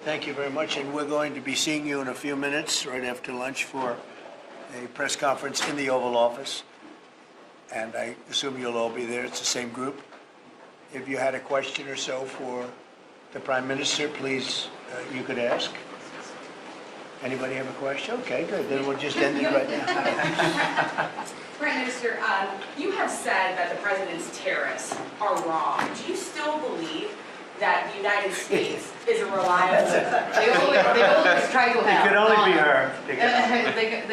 Thank you very much, and we're going to be seeing you in a few minutes, right after lunch, for a press conference in the Oval Office. And I assume you'll all be there. It's the same group. If you had a question or so for the Prime Minister, please, you could ask. Anybody have a question? Okay, good. Then we'll just end it right now. Prime Minister, you have said that the president's tariffs are wrong. Do you still believe that the United States is a reliable? They always try to help. It could only be her.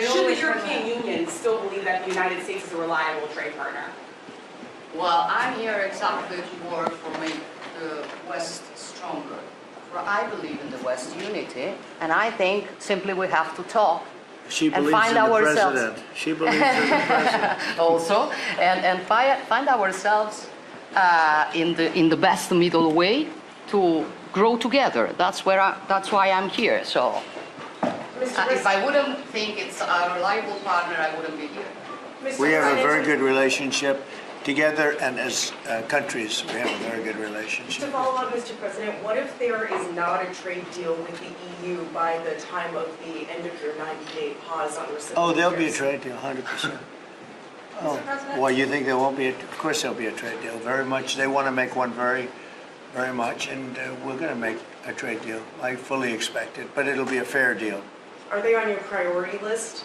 Should the European Union still believe that the United States is a reliable trade partner? Well, I'm here exactly to work for make the West stronger. For I believe in the West unity, and I think simply we have to talk. She believes find in the ourselves. president. She believes in the president. Also, and find ourselves in the best middle way to grow together. That's why I'm here. So, if I wouldn't think it's a reliable partner, I wouldn't be here. We have a very good relationship together, and as countries, we have a very good To relationship. follow up, Mr. President, what if there is not a trade deal with the EU by the time of the end of your 90-day pause on reciprocal Oh, there'll be a tariffs? trade deal, 100%. Oh, President? well, you think there won't be? Of course there'll be a trade deal, very much. They want to make one very much, and we're going to make a trade deal. I fully expect it, but it'll be a fair deal. Are they on your priority list?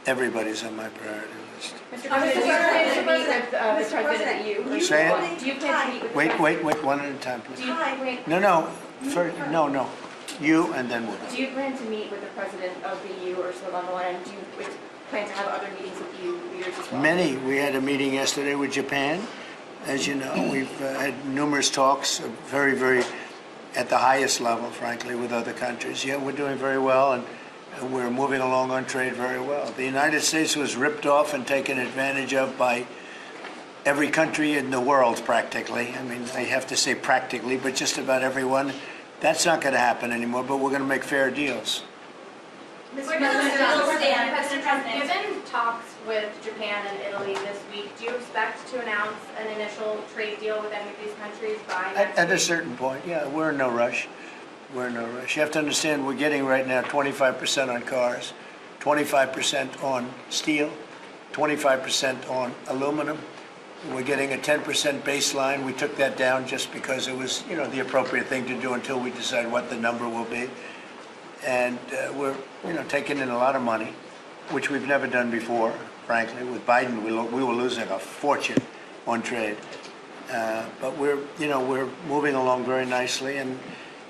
Everybody's on my priority list. Mr. President, do you plan to meet with the President at you? Say it. Do you plan to meet with the Wait, President? one at a time, please. Do you plan- No, first, no. You, and then we'll Do you plan to meet with the President of the EU, Ursula von der Leyen? Do you plan to have other meetings with EU leaders as well? Many. We had a meeting yesterday with Japan. As you know, we've had numerous talks, very, at the highest level, frankly, with other countries. Yeah, we're doing very well, and we're moving along on trade very well. The United States was ripped off and taken advantage of by every country in the world, practically. I mean, I have to say practically, but just about everyone. That's not going to happen anymore, but we're going to make fair deals. Mr. President, given talks with Japan and Italy this week, do you expect to announce an initial trade deal with any of these countries by next At a week? certain point, yeah, we're in no rush. We're in no rush. You have to understand, we're getting right now 25% on cars, 25% on steel, 25% on aluminum. We're getting a 10% baseline. We took that down just because it was, the appropriate thing to do until we decide what the number will be. And we're, taking in a lot of money, which we've never done before, frankly. With Biden, we were losing a fortune on trade. But we're moving along very nicely, and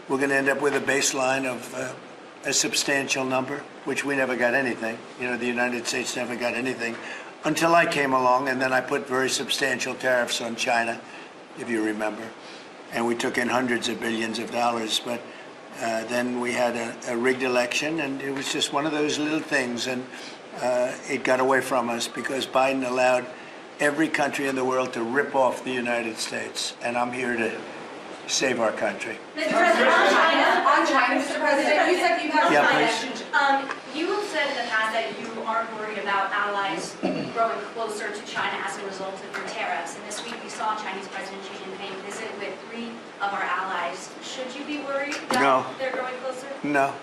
we're going to end up with a baseline of a substantial number, which we never got anything. The United States never got anything until I came along, and then I put very substantial tariffs on China, if you remember. And we took in hundreds of billions of dollars, but then we had a rigged election, and it was just one of those little things, and it got away from us because Biden allowed every country in the world to rip off the United States, and I'm here to save our country. Mr. President, on China, Mr. President, you said you have Yeah, China. please. You have said in the past that you aren't worried about allies growing closer to China as a result of your tariffs. And this week we saw Chinese President Xi Jinping visit with 3 of our allies. Should you be worried that No. they're growing closer? No.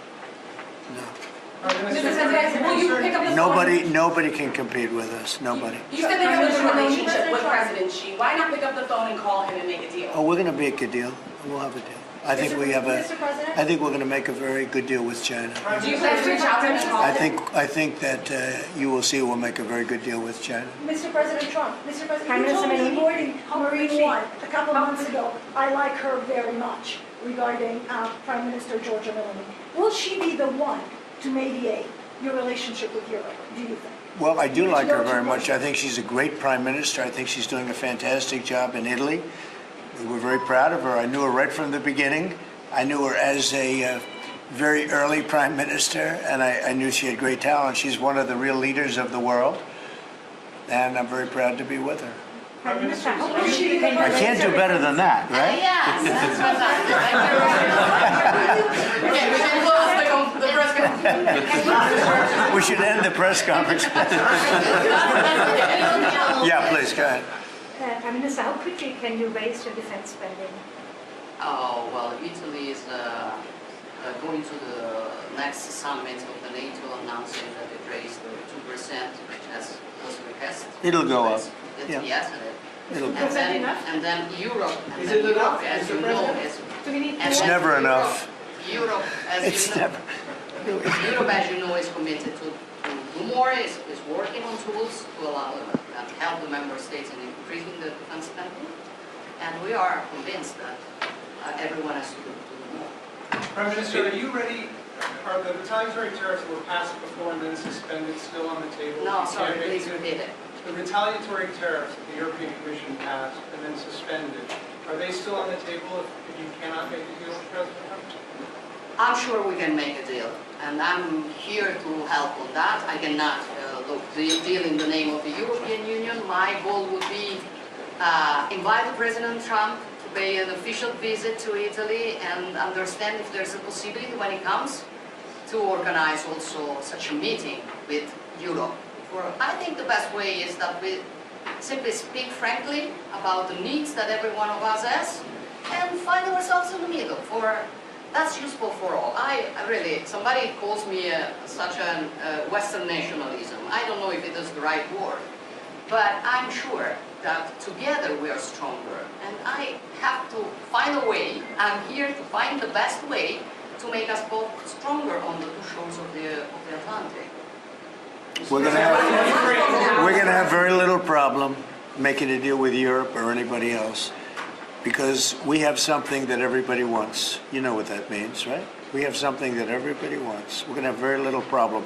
Mr. President, will you pick up the phone? Nobody can compete with us. Nobody. You said that you have a good relationship with President Xi. Why not pick up the phone and call him and make a deal? Oh, we're going to make a deal. We'll have a deal. I think we have Mr. President? I think we're going to make a very good deal with China. Do you plan to reach out to him and call him? I think that you will see we'll make a very good deal with China. Mr. President Trump, Mr. President, Prime you told Minister me Meloni. Marine One a couple of months ago, I like her very much regarding Prime Minister Giorgia Meloni. Will she be the one to mediate your relationship with Europe, do you think? Well, I do like her very much. I think she's a great prime minister. I think she's doing a fantastic job in Italy. We're very proud of her. I knew her right from the beginning. I knew her as a very early prime minister, and I knew she had great talent. She's one of the real leaders of the world, and I'm very proud to be with her. Prime Minister, I can't do better than that, right? Yes, that's fantastic. Okay, we can close the press conference. We should end the press conference. Yeah, please, go ahead. Prime Minister, how quickly can you raise your defense spending? Oh, well, Italy is going to the next summit of the NATO announcing that it raised the 2% as was requested. It'll go up. It's Yeah. yesterday. It'll And go. then, and then Europe, and Is then it Europe, enough, as Mr. you know, President? is. So we need and It's then never enough. Europe, as It's you know, never. Europe, as you know, is committed to do more, is working on tools to allow and help the member states in increasing the defense spending. And we are convinced that everyone has to do more. Prime Minister, are you ready? Are the retaliatory tariffs that were passed before and then suspended still on the table? No, You sorry, can't make please it- repeat it. The retaliatory tariffs that the European Commission passed and then suspended, are they still on the table if you cannot make a deal with President Trump? I'm sure we can make a deal, and I'm here to help on that. I cannot deal in the name of the European Union. My goal would be invite President Trump to pay an official visit to Italy and understand if there's a possibility when he comes to organize also such a meeting with Europe. I think the best way is that we simply speak frankly about the needs that every one of us has and find ourselves in the middle. That's useful for all. I really, somebody calls me such a Western nationalism. I don't know if it is the right word, but I'm sure that together we are stronger. And I have to find a way, I'm here to find the best way to make us both stronger on the two shores of the Atlantic. We're gonna have very little problem making a deal with Europe or anybody else, because we have something that everybody wants. You know what that means, right? We have something that everybody wants. We're gonna have very little problem.